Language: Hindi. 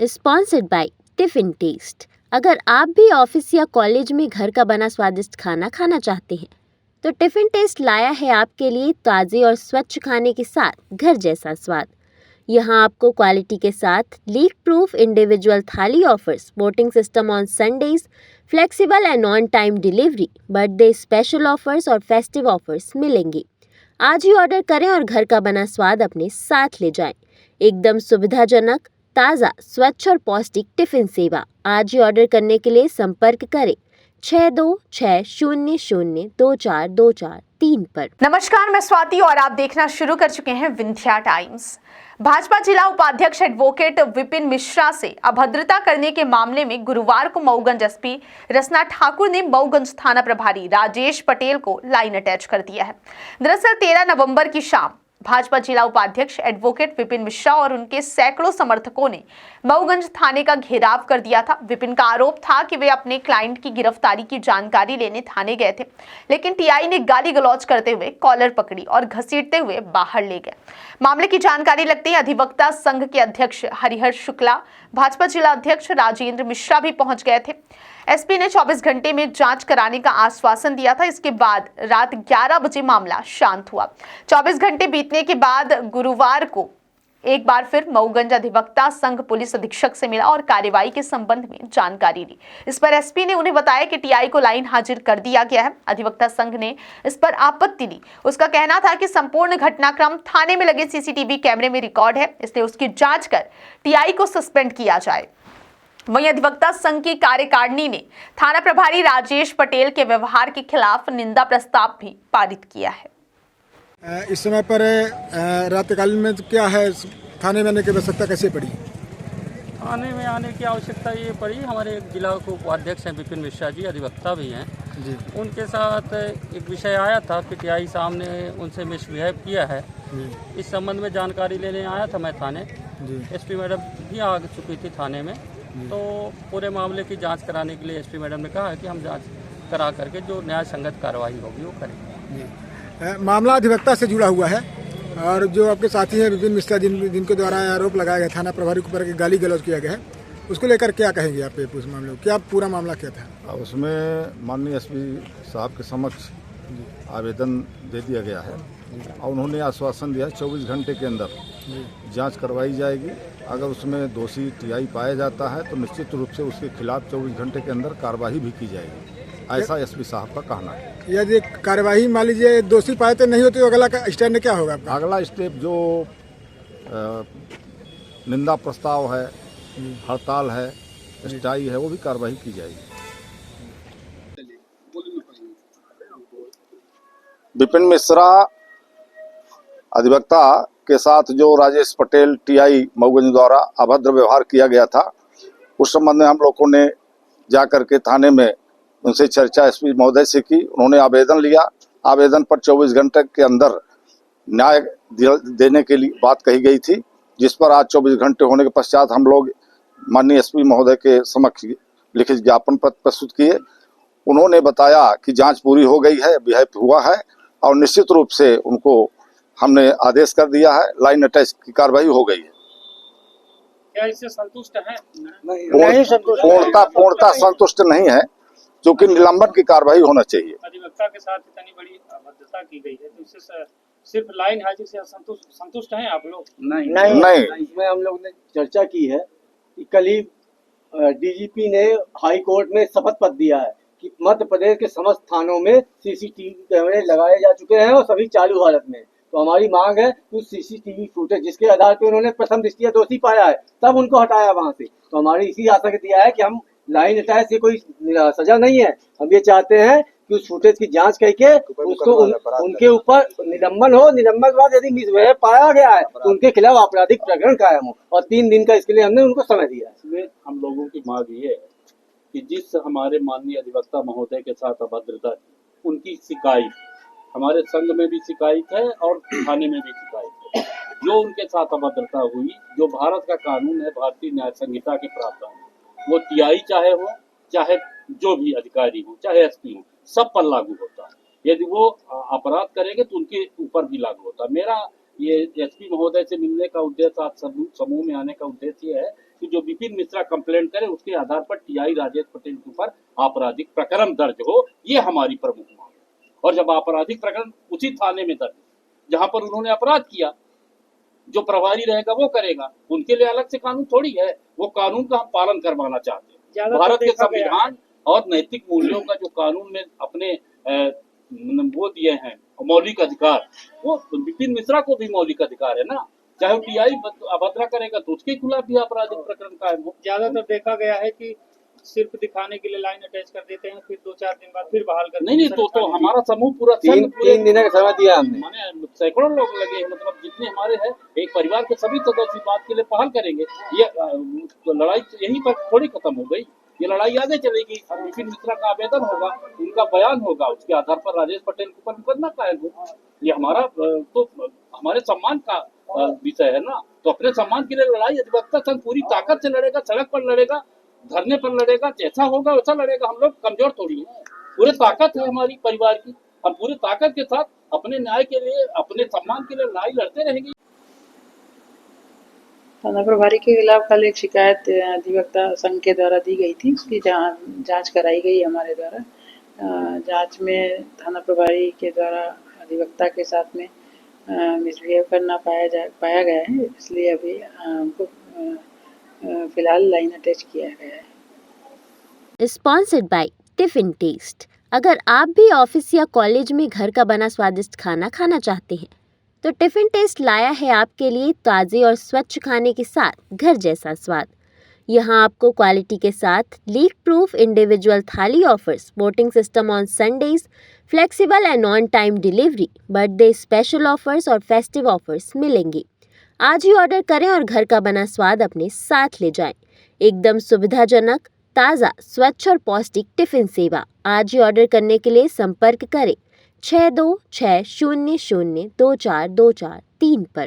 Sponsored by Tiffin Taste. अगर आप भी ऑफिस या कॉलेज में घर का बना स्वादिष्ट खाना खाना चाहते हैं तो टिफिन टेस्ट लाया है आपके लिए ताज़े और स्वच्छ खाने के साथ घर जैसा स्वाद। यहाँ आपको क्वालिटी के साथ लीक प्रूफ इंडिविजुअल थाली offers, voting system on Sundays, flexible and on time delivery, birthday special offers और फेस्टिव ऑफर्स मिलेंगे। आज ही ऑर्डर करें और घर का बना स्वाद अपने साथ ले जाएं। एकदम सुविधाजनक, ताज़ा, स्वच्छ और पौष्टिक टिफिन सेवा। आज ही ऑर्डर करने के लिए संपर्क करें 6260024243 पर। नमस्कार, मैं स्वाति और आप देखना शुरू कर चुके हैं विंध्या टाइम्स। भाजपा जिला उपाध्यक्ष एडवोकेट विपिन मिश्रा से अभद्रता करने के मामले में गुरुवार को मऊगंज एसपी रसना ठाकुर ने मऊगंज थाना प्रभारी राजेश पटेल को लाइन अटैच कर दिया है। दरअसल 13 नवंबर की शाम भाजपा जिला उपाध्यक्ष एडवोकेट विपिन मिश्रा और उनके सैकड़ों समर्थकों ने मऊगंज थाने का घेराव कर दिया था। विपिन का आरोप था कि वे अपने क्लाइंट की गिरफ्तारी की जानकारी लेने थाने गए थे, लेकिन टीआई ने गाली गलौज करते हुए कॉलर पकड़ी और घसीटते हुए बाहर ले गए। मामले की जानकारी लगते ही अधिवक्ता संघ के अध्यक्ष हरिहर शुक्ला, भाजपा जिला अध्यक्ष राजेंद्र मिश्रा भी पहुंच गए थे। एसपी ने 24 घंटे में जांच कराने का आश्वासन दिया था। इसके बाद रात 11 बजे मामला शांत हुआ। 24 घंटे बीतने के बाद गुरुवार को एक बार फिर मऊगंज अधिवक्ता संघ पुलिस अधीक्षक से मिला और कार्रवाई के संबंध में जानकारी ली। इस पर एसपी ने उन्हें बताया कि टीआई को लाइन हाजिर कर दिया गया है। अधिवक्ता संघ ने इस पर आपत्ति दी। उसका कहना था कि संपूर्ण घटनाक्रम थाने में लगे सीसीटीवी कैमरे में रिकॉर्ड है, इसलिए उसकी जांच कर टीआई को सस्पेंड किया जाए। वहीं अधिवक्ता संघ की कार्यकारिणी ने थाना प्रभारी राजेश पटेल के व्यवहार के खिलाफ निंदा प्रस्ताव भी पारित किया है। इस समय पर रात्रिकालीन में तो क्या है, थाने में आने की आवश्यकता कैसे पड़ी? थाने में आने की आवश्यकता ये पड़ी, हमारे एक जिला के उपाध्यक्ष हैं विपिन मिश्रा जी, अधिवक्ता भी हैं जी। उनके साथ एक विषय आया था कि टीआई साहब ने उनसे मिसबिहेव किया है। इस संबंध में जानकारी लेने आया था मैं थाने। एसपी मैडम भी आ चुकी थी थाने में, तो पूरे मामले की जांच कराने के लिए एसपी मैडम ने कहा है कि हम जांच करा करके जो न्याय संगत कार्रवाई होगी वो करेंगे। मामला अधिवक्ता से जुड़ा हुआ है और जो आपके साथी हैं विपिन मिश्रा जिनके द्वारा आरोप लगाया गया थाना प्रभारी के ऊपर गाली गलौज किया गया है, उसको लेकर क्या कहेंगे आप उस मामले को? क्या पूरा मामला क्या था? उसमें माननीय एसपी साहब के समक्ष आवेदन दे दिया गया है और उन्होंने आश्वासन दिया 24 घंटे के अंदर जांच करवाई जाएगी। अगर उसमें दोषी टीआई पाया जाता है तो निश्चित रूप से उसके खिलाफ 24 घंटे के अंदर कार्रवाई भी की जाएगी, ऐसा एसपी साहब का कहना है। यदि कार्यवाही मान लीजिए दोषी पाए तो नहीं होती तो अगला स्टैंड क्या होगा आपका? अगला स्टेप जो निंदा प्रस्ताव है, हड़ताल है, स्ट्राइक है, वो भी कार्रवाई की जाएगी। विपिन मिश्रा अधिवक्ता के साथ जो राजेश पटेल टीआई मऊगंज द्वारा अभद्र व्यवहार किया गया था, उस संबंध में हम लोगों ने जाकर के थाने में उनसे चर्चा एसपी महोदय से की। उन्होंने आवेदन लिया। आवेदन पर 24 घंटे के अंदर न्याय देने के लिए बात कही गई थी, जिस पर आज 24 घंटे होने के पश्चात हम लोग माननीय एसपी महोदय के समक्ष लिखित ज्ञापन पत्र प्रस्तुत किए। उन्होंने बताया कि जांच पूरी हो गई है, बिहेव हुआ है और निश्चित रूप से उनको हमने आदेश कर दिया है, लाइन अटैच की कार्रवाई हो गई है। क्या इससे संतुष्ट हैं? पूर्णता संतुष्ट नहीं है, क्योंकि निलंबन की कार्रवाई होना चाहिए। अधिवक्ता के साथ इतनी बड़ी अभद्रता की गई है तो इससे सिर्फ लाइन हाजिर से संतुष्ट हैं आप लोग? नहीं। इसमें हम लोग ने चर्चा की है कि कल ही डीजीपी ने हाई कोर्ट में शपथ पत्र दिया है कि मध्य प्रदेश के समस्त थानों में सीसीटीवी कैमरे लगाए जा चुके हैं और सभी चालू हालत में। तो हमारी मांग है कि सीसीटीवी फुटेज जिसके आधार पर उन्होंने प्रथम दृष्टया दोषी पाया है तब उनको हटाया वहां से। तो हमारी इसी आशा के दिया है कि हम लाइन अटैच से कोई सजा नहीं है, हम ये चाहते हैं कि उस फुटेज की जांच करके उसको उनके ऊपर निलंबन हो। निलंबन के बाद यदि मिसबिहेव पाया गया है तो उनके खिलाफ आपराधिक प्रकरण कायम हो और 3 दिन का इसके लिए हमने उनको समय दिया है। इसमें हम लोगों की मांग ये है कि जिस हमारे माननीय अधिवक्ता महोदय के साथ अभद्रता की, उनकी शिकायत हमारे संघ में भी शिकायत है और थाने में भी शिकायत है। जो उनके साथ अभद्रता हुई, जो भारत का कानून है, भारतीय न्याय संहिता के प्रावधान, वो टीआई चाहे हो, चाहे जो भी अधिकारी हो, चाहे एसपी हो, सब पर लागू होता है। यदि वो अपराध करेंगे तो उनके ऊपर भी लागू होता है। मेरा ये एसपी महोदय से मिलने का उद्देश्य, आज समूह में आने का उद्देश्य ये है कि जो विपिन मिश्रा कंप्लेंट करे उसके आधार पर टीआई राजेश पटेल के ऊपर आपराधिक प्रकरण दर्ज हो, ये हमारी प्रमुख मांग है। और जब आपराधिक प्रकरण उसी थाने में दर्ज जहां पर उन्होंने अपराध किया, जो प्रभारी रहेगा वो करेगा, उनके लिए अलग से कानून थोड़ी है, वो कानून का हम पालन करवाना चाहते हैं। भारत के संविधान और नैतिक मूल्यों का जो कानून में अपने वो दिए हैं मौलिक अधिकार, वो विपिन मिश्रा को भी मौलिक अधिकार है ना। चाहे वो टीआई अभद्रा करेगा तो उसके खिलाफ भी आपराधिक प्रकरण कायम हो। ज्यादातर देखा गया है कि सिर्फ दिखाने के लिए लाइन अटैच कर देते हैं, फिर 2-4 दिन बाद फिर बहाल कर देते नहीं तो हमारा समूह पूरा तीन दिन का समय दिया हमने, माने सैकड़ों लोग लगे, मतलब जितने हमारे हैं एक परिवार के सभी सदस्य बात के लिए पहल करेंगे। ये लड़ाई यहीं पर थोड़ी खत्म हो गई, ये लड़ाई आगे चलेगी। विपिन मिश्रा का आवेदन होगा, उनका बयान होगा, उसके आधार पर राजेश पटेल के ऊपर मुकदमा कायम होगा। ये हमारा तो हमारे सम्मान का विषय है ना। तो अपने सम्मान के लिए लड़ाई अधिवक्ता संघ पूरी ताकत से लड़ेगा, सड़क पर लड़ेगा, धरने पर लड़ेगा, जैसा होगा वैसा लड़ेगा। हम लोग कमजोर थोड़ी है, पूरे ताकत है हमारी परिवार की, हम पूरे ताकत के साथ अपने न्याय के लिए, अपने सम्मान के लिए लड़ाई लड़ते रहेंगे। थाना प्रभारी के खिलाफ कल एक शिकायत अधिवक्ता संघ के द्वारा दी गई थी, उसकी जांच कराई गई हमारे द्वारा। जांच में थाना प्रभारी के द्वारा अधिवक्ता के साथ में मिसबिहेव करना पाया गया है, इसलिए अभी हमको फिलहाल लाइन अटैच किया गया है। Sponsored by Tiffin Taste. अगर आप भी ऑफिस या कॉलेज में घर का बना स्वादिष्ट खाना खाना चाहते हैं तो टिफिन टेस्ट लाया है आपके लिए ताज़े और स्वच्छ खाने के साथ घर जैसा स्वाद। यहाँ आपको क्वालिटी के साथ लीक प्रूफ इंडिविजुअल थाली offers, voting system on Sundays, flexible and on time delivery, birthday special offers और फेस्टिव ऑफर्स मिलेंगी। आज ही ऑर्डर करें और घर का बना स्वाद अपने साथ ले जाएं। एकदम सुविधाजनक, ताज़ा, स्वच्छ और पौष्टिक टिफिन सेवा। आज ही ऑर्डर करने के लिए संपर्क करें 6260024243 पर।